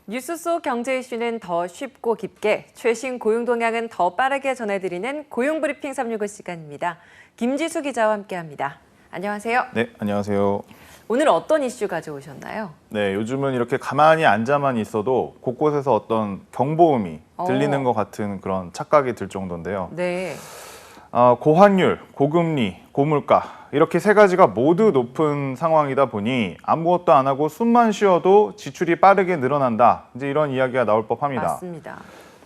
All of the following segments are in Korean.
뉴스 속 경제 이슈는 더 쉽고 깊게, 최신 고용 동향은 더 빠르게 전해드리는 고용브리핑 365 시간입니다. 김지수 기자와 함께합니다. 안녕하세요. 네, 안녕하세요. 오늘 어떤 이슈 가져오셨나요? 네, 요즘은 이렇게 가만히 앉아만 있어도 곳곳에서 어떤 경보음이 들리는 것 같은 그런 착각이 들 정도인데요. 네. 고환율, 고금리, 고물가 이렇게 세 가지가 모두 높은 상황이다 보니 아무것도 안 하고 숨만 쉬어도 지출이 빠르게 늘어난다. 이제 이런 이야기가 나올 법합니다. 맞습니다.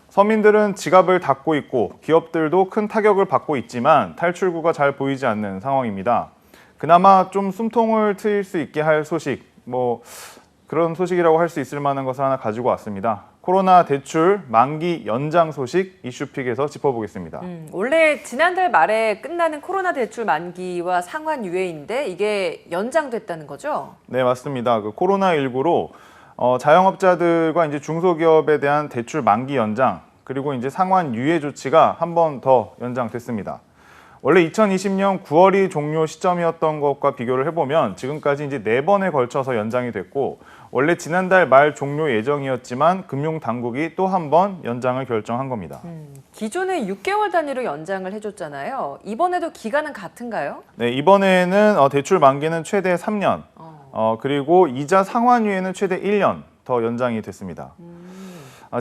서민들은 지갑을 닫고 있고 기업들도 큰 타격을 받고 있지만 탈출구가 잘 보이지 않는 상황입니다. 그나마 좀 숨통을 트일 수 있게 할 소식, 그런 소식이라고 할 수 있을 만한 것을 하나 가지고 왔습니다. 코로나 대출 만기 연장 소식 이슈픽에서 짚어보겠습니다. 원래 지난달 말에 끝나는 코로나 대출 만기와 상환 유예인데 이게 연장됐다는 거죠? 네, 맞습니다. 그 코로나19로 자영업자들과 이제 중소기업에 대한 대출 만기 연장 그리고 이제 상환 유예 조치가 한 번 더 연장됐습니다. 원래 2020년 9월이 종료 시점이었던 것과 비교를 해보면 지금까지 이제 4번에 걸쳐서 연장이 됐고 원래 지난달 말 종료 예정이었지만 금융당국이 또 한 번 연장을 결정한 겁니다. 기존에 6개월 단위로 연장을 해줬잖아요. 이번에도 기간은 같은가요? 네, 이번에는 대출 만기는 최대 3년, 그리고 이자 상환유예는 최대 1년 더 연장이 됐습니다.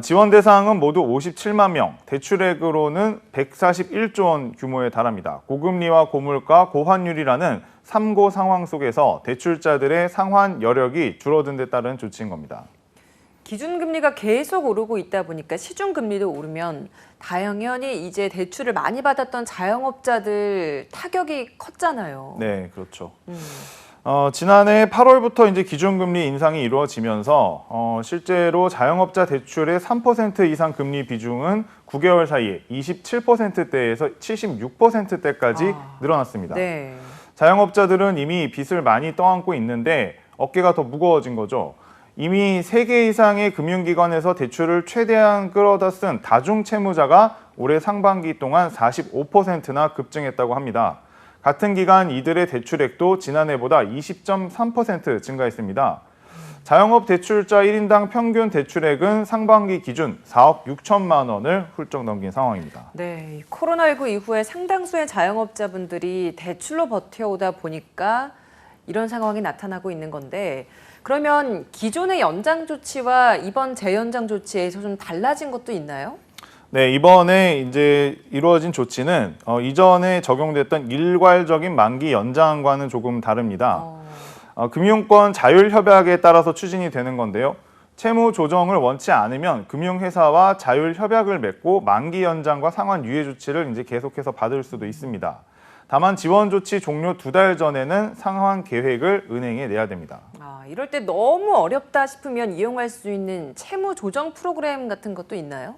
지원 대상은 모두 57만 명, 대출액으로는 141조 원 규모에 달합니다. 고금리와 고물가, 고환율이라는 3고 상황 속에서 대출자들의 상환 여력이 줄어든 데 따른 조치인 겁니다. 기준금리가 계속 오르고 있다 보니까 시중금리도 오르면 당연히 이제 대출을 많이 받았던 자영업자들 타격이 컸잖아요. 네, 그렇죠. 지난해 8월부터 이제 기준금리 인상이 이루어지면서 실제로 자영업자 대출의 3% 이상 금리 비중은 9개월 사이에 27%대에서 76%대까지 늘어났습니다. 네. 자영업자들은 이미 빚을 많이 떠안고 있는데 어깨가 더 무거워진 거죠. 이미 3개 이상의 금융기관에서 대출을 최대한 끌어다 쓴 다중채무자가 올해 상반기 동안 45%나 급증했다고 합니다. 같은 기간 이들의 대출액도 지난해보다 20.3% 증가했습니다. 자영업 대출자 1인당 평균 대출액은 상반기 기준 4억 6천만 원을 훌쩍 넘긴 상황입니다. 네, 코로나19 이후에 상당수의 자영업자분들이 대출로 버텨오다 보니까 이런 상황이 나타나고 있는 건데 그러면 기존의 연장 조치와 이번 재연장 조치에서 좀 달라진 것도 있나요? 네, 이번에 이제 이루어진 조치는 이전에 적용됐던 일괄적인 만기 연장과는 조금 다릅니다. 금융권 자율협약에 따라서 추진이 되는 건데요. 채무 조정을 원치 않으면 금융회사와 자율협약을 맺고 만기 연장과 상환 유예 조치를 이제 계속해서 받을 수도 있습니다. 다만 지원 조치 종료 2달 전에는 상환 계획을 은행에 내야 됩니다. 이럴 때 너무 어렵다 싶으면 이용할 수 있는 채무 조정 프로그램 같은 것도 있나요?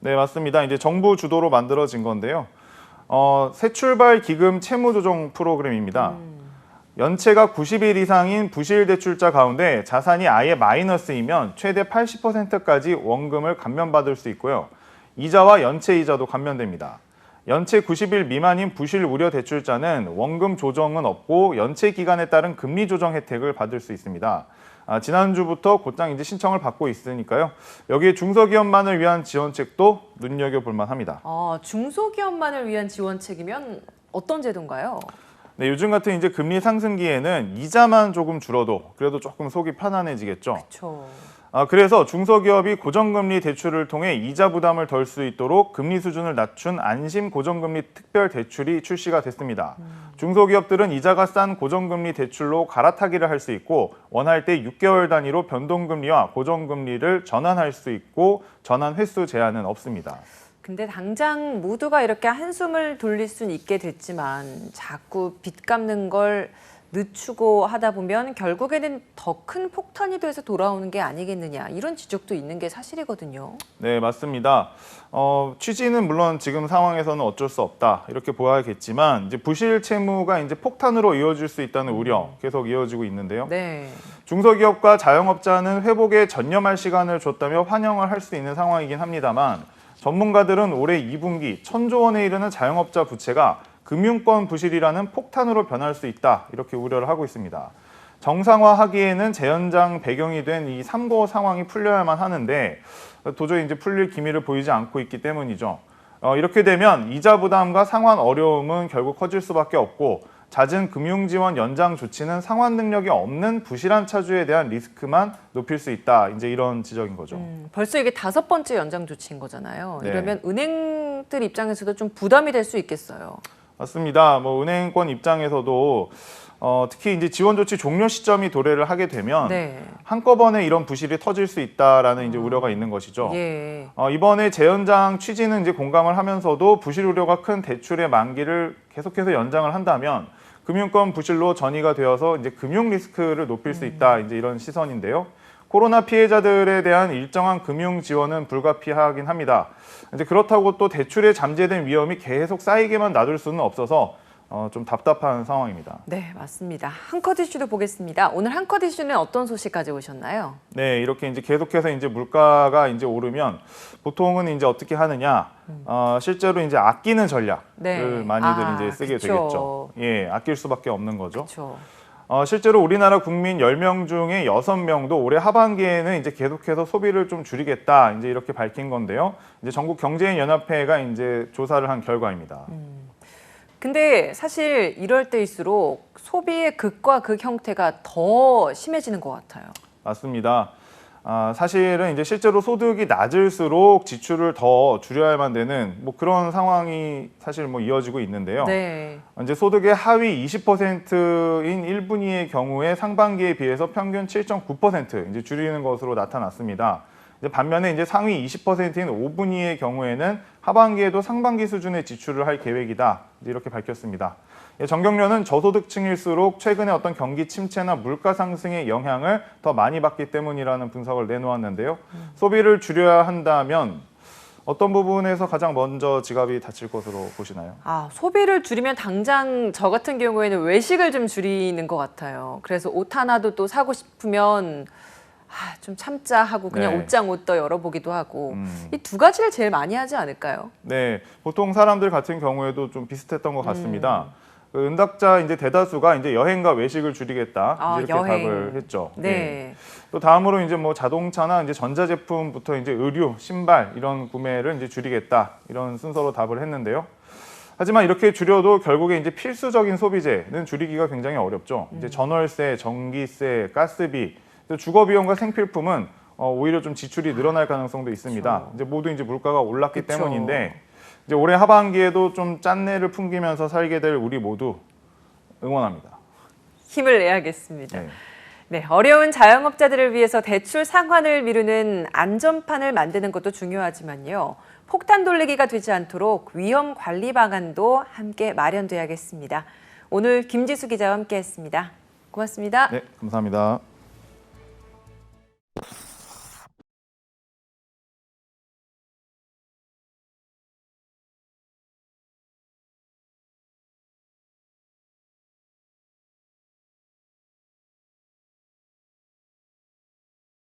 네, 맞습니다. 이제 정부 주도로 만들어진 건데요. 새출발 기금 채무 조정 프로그램입니다. 연체가 90일 이상인 부실 대출자 가운데 자산이 아예 마이너스이면 최대 80%까지 원금을 감면받을 수 있고요. 이자와 연체 이자도 감면됩니다. 연체 90일 미만인 부실 우려 대출자는 원금 조정은 없고 연체 기간에 따른 금리 조정 혜택을 받을 수 있습니다. 지난주부터 곧장 이제 신청을 받고 있으니까요. 여기에 중소기업만을 위한 지원책도 눈여겨볼 만합니다. 중소기업만을 위한 지원책이면 어떤 제도인가요? 네, 요즘 같은 이제 금리 상승기에는 이자만 조금 줄어도 그래도 조금 속이 편안해지겠죠. 그렇죠. 그래서 중소기업이 고정금리 대출을 통해 이자 부담을 덜 수 있도록 금리 수준을 낮춘 안심 고정금리 특별 대출이 출시가 됐습니다. 중소기업들은 이자가 싼 고정금리 대출로 갈아타기를 할 수 있고 원할 때 6개월 단위로 변동금리와 고정금리를 전환할 수 있고 전환 횟수 제한은 없습니다. 근데 당장 모두가 이렇게 한숨을 돌릴 수는 있게 됐지만 자꾸 빚 갚는 걸 늦추고 하다 보면 결국에는 더 큰 폭탄이 돼서 돌아오는 게 아니겠느냐 이런 지적도 있는 게 사실이거든요. 네, 맞습니다. 취지는 물론 지금 상황에서는 어쩔 수 없다 이렇게 보아야겠지만 이제 부실 채무가 이제 폭탄으로 이어질 수 있다는 우려 계속 이어지고 있는데요. 네. 중소기업과 자영업자는 회복에 전념할 시간을 줬다며 환영을 할 수 있는 상황이긴 합니다만 전문가들은 올해 2분기 1,000조 원에 이르는 자영업자 부채가 금융권 부실이라는 폭탄으로 변할 수 있다 이렇게 우려를 하고 있습니다. 정상화하기에는 재연장 배경이 된 이 3고 상황이 풀려야만 하는데 도저히 이제 풀릴 기미를 보이지 않고 있기 때문이죠. 이렇게 되면 이자 부담과 상환 어려움은 결국 커질 수밖에 없고 잦은 금융지원 연장 조치는 상환 능력이 없는 부실한 차주에 대한 리스크만 높일 수 있다. 이제 이런 지적인 거죠. 벌써 이게 5번째 연장 조치인 거잖아요. 네. 이러면 은행들 입장에서도 좀 부담이 될 수 있겠어요. 맞습니다. 뭐 은행권 입장에서도 특히 이제 지원 조치 종료 시점이 도래를 하게 되면 네. 한꺼번에 이런 부실이 터질 수 있다라는 이제 우려가 있는 것이죠. 예. 이번에 재연장 취지는 이제 공감을 하면서도 부실 우려가 큰 대출의 만기를 계속해서 연장을 한다면 금융권 부실로 전이가 되어서 이제 금융 리스크를 높일 수 있다. 이제 이런 시선인데요. 코로나 피해자들에 대한 일정한 금융 지원은 불가피하긴 합니다. 이제 그렇다고 또 대출에 잠재된 위험이 계속 쌓이게만 놔둘 수는 없어서 좀 답답한 상황입니다. 네, 맞습니다. 한컷 이슈도 보겠습니다. 오늘 한컷 이슈는 어떤 소식 가져오셨나요? 네, 이렇게 이제 계속해서 이제 물가가 이제 오르면 보통은 이제 어떻게 하느냐, 실제로 이제 아끼는 전략을 네. 많이들 이제 쓰게 그쵸. 되겠죠. 예, 아낄 수밖에 없는 거죠. 그렇죠. 실제로 우리나라 국민 10명 중에 6명도 올해 하반기에는 이제 계속해서 소비를 좀 줄이겠다, 이제 이렇게 밝힌 건데요. 이제 전국 경제인 연합회가 이제 조사를 한 결과입니다. 근데 사실 이럴 때일수록 소비의 극과 극 형태가 더 심해지는 것 같아요. 맞습니다. 사실은 이제 실제로 소득이 낮을수록 지출을 더 줄여야만 되는 뭐 그런 상황이 사실 뭐 이어지고 있는데요. 네. 이제 소득의 하위 20%인 1분위의 경우에 상반기에 비해서 평균 7.9% 이제 줄이는 것으로 나타났습니다. 이제 반면에 이제 상위 20%인 5분위의 경우에는 하반기에도 상반기 수준의 지출을 할 계획이다. 이제 이렇게 밝혔습니다. 정경련은 저소득층일수록 최근에 어떤 경기 침체나 물가 상승의 영향을 더 많이 받기 때문이라는 분석을 내놓았는데요. 소비를 줄여야 한다면 어떤 부분에서 가장 먼저 지갑이 다칠 것으로 보시나요? 소비를 줄이면 당장 저 같은 경우에는 외식을 좀 줄이는 것 같아요. 그래서 옷 하나도 또 사고 싶으면 좀 참자 하고 그냥 네. 옷장 옷도 열어보기도 하고 이 두 가지를 제일 많이 하지 않을까요? 네, 보통 사람들 같은 경우에도 좀 비슷했던 것 같습니다. 그 응답자 이제 대다수가 이제 여행과 외식을 줄이겠다 이제 이렇게 여행. 답을 했죠. 네. 예. 또 다음으로 이제 뭐 자동차나 이제 전자제품부터 이제 의류, 신발 이런 구매를 이제 줄이겠다 이런 순서로 답을 했는데요. 하지만 이렇게 줄여도 결국에 이제 필수적인 소비재는 줄이기가 굉장히 어렵죠. 이제 전월세, 전기세, 가스비, 또 주거 비용과 생필품은 오히려 좀 지출이 늘어날 가능성도 있습니다. 그쵸. 이제 모두 이제 물가가 올랐기 그쵸. 때문인데 이제 올해 하반기에도 좀 짠내를 풍기면서 살게 될 우리 모두 응원합니다. 힘을 내야겠습니다. 네. 네, 어려운 자영업자들을 위해서 대출 상환을 미루는 안전판을 만드는 것도 중요하지만요. 폭탄 돌리기가 되지 않도록 위험 관리 방안도 함께 마련돼야겠습니다. 오늘 김지수 기자와 함께했습니다. 고맙습니다. 네, 감사합니다.